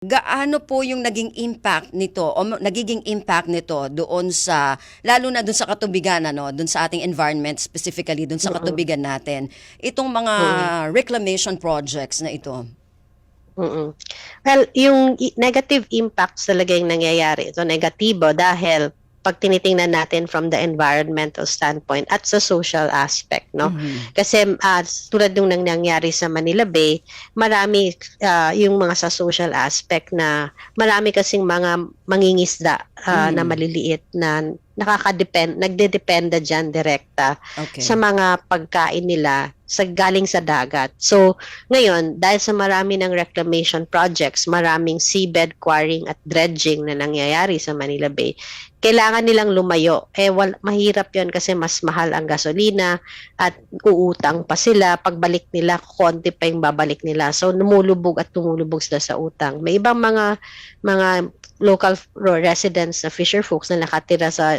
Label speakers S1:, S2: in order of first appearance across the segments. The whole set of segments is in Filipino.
S1: Gaano po yung naging impact nito o nagiging impact nito doon sa lalo na doon sa katubigan doon sa ating environment, specifically doon sa
S2: Mm,
S1: katubigan natin, itong mga
S2: mm,
S1: reclamation projects na ito?
S2: mm. Well, yung negative impacts talaga yung nangyayari. Ito negatibo dahil pag tinitingnan natin from the environmental standpoint at sa social aspect, no?
S1: Mhm.
S2: Kasi tulad nung nangyari sa Manila Bay, marami yung mga sa social aspect na marami kasing mga mangingisda na
S1: Mhm.
S2: maliliit na nagdedependa dyan direkta sa
S1: Okay.
S2: mga pagkain nila galing sa dagat. So, ngayon, dahil sa marami ng reclamation projects, maraming seabed quarrying at dredging na nangyayari sa Manila Bay, kailangan nilang lumayo. Mahirap yon kasi mas mahal ang gasolina at uutang pa sila. Pagbalik nila, konti pa yung babalik nila. So, tumulubog sila sa utang. May ibang mga local residents na fisher folks na nakatira sa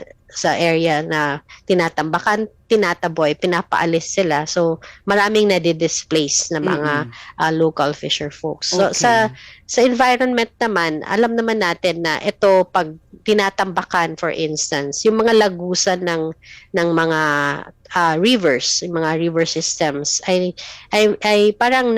S2: area na tinatambakan, tinataboy, pinapaalis sila. So, maraming nadi-displace na mga
S1: Mm.
S2: local fisher folks. So,
S1: Okay.
S2: sa environment naman, alam naman natin na ito pag tinatambakan, for instance, yung mga lagusan ng mga rivers, yung mga river systems ay parang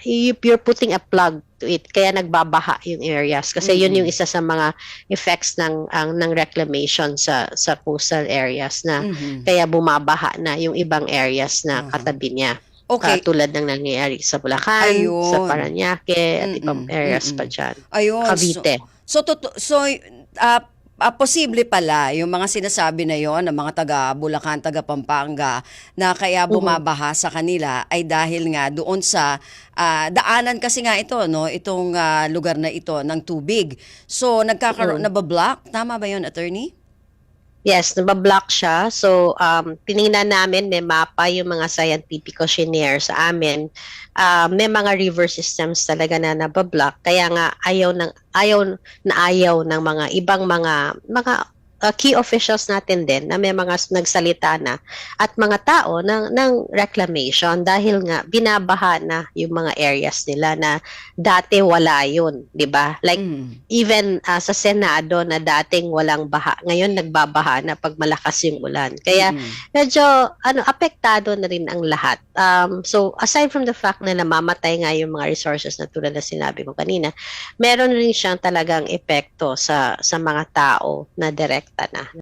S2: you're putting a plug to it, kaya nagbabaha yung areas kasi yun yung
S1: Mm.
S2: isa sa mga effects ng reclamation sa coastal areas na
S1: Mhm.
S2: kaya bumabaha na yung ibang areas na
S1: Uh-huh.
S2: katabi niya.
S1: Okay.
S2: Tulad ng nangyayari sa Bulacan, sa
S1: Ayun.
S2: Parañaque at ibang
S1: Mm.
S2: areas pa
S1: Mm.
S2: dyan.
S1: Ayun. So
S2: Cavite.
S1: so ah, posible pala yung mga sinasabi na yon ng mga taga Bulacan, taga Pampanga na kaya
S2: Mhm.
S1: bumabaha sa kanila ay dahil nga doon sa daanan kasi nga ito itong lugar na ito ng tubig. So nagkakaroon
S2: Mm.
S1: nabablock, tama ba yon, attorney?
S2: Yes, nabablock siya. So, tiningnan namin, may mapa yung mga scientific questionnaire sa amin. May mga river systems talaga na nabablock. Kaya nga, ayaw ng mga ibang mga key officials natin din na may mga nagsalita na at mga tao ng reclamation dahil nga binabaha na yung mga areas nila na dati wala yun, di ba? Like,
S1: Mm.
S2: even sa Senado na dating walang baha, ngayon nagbabaha na pag malakas yung ulan. Kaya
S1: Mm.
S2: medyo apektado na rin ang lahat. So aside from the fact na namamatay nga yung mga resources na tulad na sinabi ko kanina, meron rin siyang talagang epekto sa mga tao na direkta na.